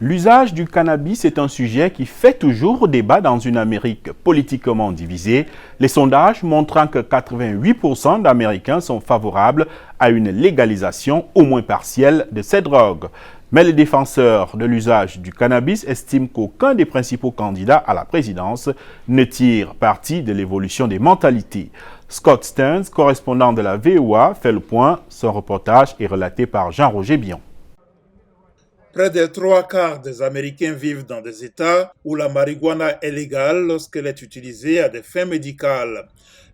L'usage du cannabis est un sujet qui fait toujours débat dans une Amérique politiquement divisée. Les sondages montrant que 88% d'Américains sont favorables à une légalisation au moins partielle de ces drogues. Mais les défenseurs de l'usage du cannabis estiment qu'aucun des principaux candidats à la présidence ne tire parti de l'évolution des mentalités. Scott Stearns, correspondant de la VOA, fait le point. Son reportage est relaté par Jean-Roger Bion. Près des 3/4 des Américains vivent dans des États où la marijuana est légale lorsqu'elle est utilisée à des fins médicales.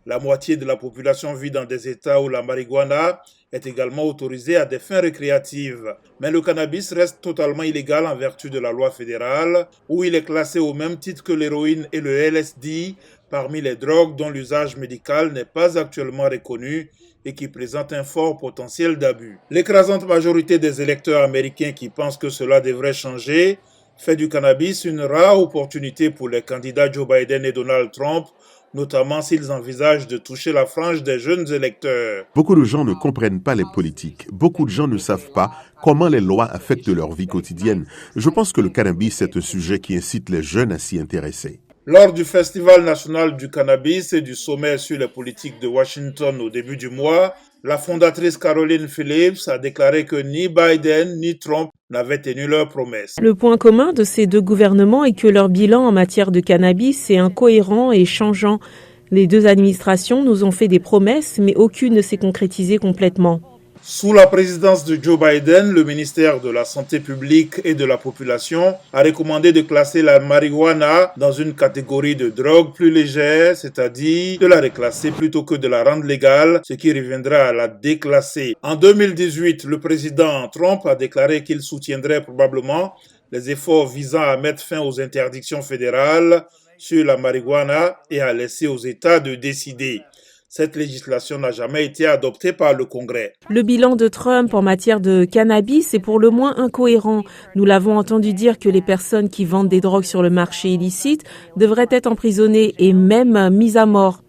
La moitié de la population vit dans des États où la marijuana est également autorisée à des fins récréatives. Mais le cannabis reste totalement illégal en vertu de la loi fédérale, où il est classé au même titre que l'héroïne et le LSD parmi les drogues dont l'usage médical n'est pas actuellement reconnu et qui présentent un fort potentiel d'abus. L'écrasante majorité des électeurs américains qui pensent que cela devrait changer fait du cannabis une rare opportunité pour les candidats Joe Biden et Donald Trump, notamment s'ils envisagent de toucher la frange des jeunes électeurs. Beaucoup de gens ne comprennent pas les politiques. Beaucoup de gens ne savent pas comment les lois affectent leur vie quotidienne. Je pense que le cannabis est un sujet qui incite les jeunes à s'y intéresser. Lors du Festival national du cannabis et du sommet sur les politiques de Washington au début du mois, la fondatrice Caroline Phillips a déclaré que ni Biden ni Trump n'avaient tenu leurs promesses. Le point commun de ces deux gouvernements est que leur bilan en matière de cannabis est incohérent et changeant. Les deux administrations nous ont fait des promesses, mais aucune ne s'est concrétisée complètement. Sous la présidence de Joe Biden, le ministère de la Santé publique et de la Population a recommandé de classer la marijuana dans une catégorie de drogue plus légère, c'est-à-dire de la reclasser plutôt que de la rendre légale, ce qui reviendra à la déclasser. En 2018, le président Trump a déclaré qu'il soutiendrait probablement les efforts visant à mettre fin aux interdictions fédérales sur la marijuana et à laisser aux États de décider. Cette législation n'a jamais été adoptée par le Congrès. Le bilan de Trump en matière de cannabis est pour le moins incohérent. Nous l'avons entendu dire que les personnes qui vendent des drogues sur le marché illicite devraient être emprisonnées et même mises à mort.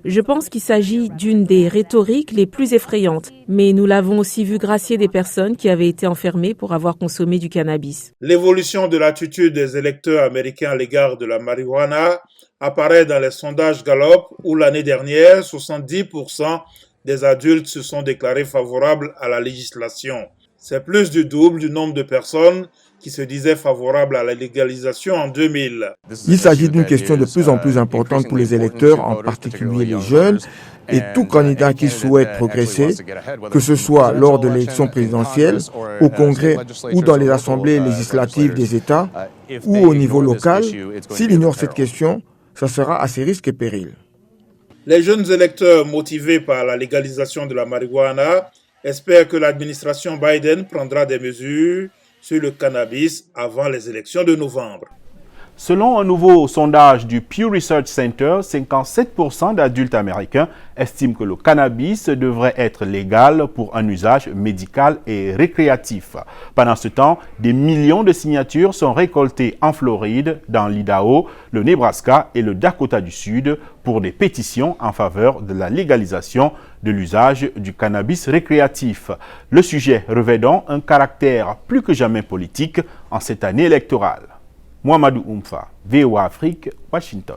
Je pense qu'il s'agit d'une des rhétoriques les plus effrayantes. Mais nous l'avons aussi vu gracier des personnes qui avaient été enfermées pour avoir consommé du cannabis. L'évolution de l'attitude des électeurs américains à l'égard de la marijuana apparaît dans les sondages Gallup où l'année dernière, 70% des adultes se sont déclarés favorables à la législation. C'est plus du double du nombre de personnes qui se disaient favorables à la légalisation en 2000. Il s'agit d'une question de plus en plus importante pour les électeurs, en particulier les jeunes, et tout candidat qui souhaite progresser, que ce soit lors de l'élection présidentielle, au Congrès ou dans les assemblées législatives des États ou au niveau local, s'il ignore cette question, ça sera à ses risques et périls. Les jeunes électeurs motivés par la légalisation de la marijuana espèrent que l'administration Biden prendra des mesures sur le cannabis avant les élections de novembre. Selon un nouveau sondage du Pew Research Center, 57% d'adultes américains estiment que le cannabis devrait être légal pour un usage médical et récréatif. Pendant ce temps, des millions de signatures sont récoltées en Floride, dans l'Idaho, le Nebraska et le Dakota du Sud pour des pétitions en faveur de la légalisation de l'usage du cannabis récréatif. Le sujet revêt donc un caractère plus que jamais politique en cette année électorale. Mouhamadou Oumfa, VOA Afrique, Washington.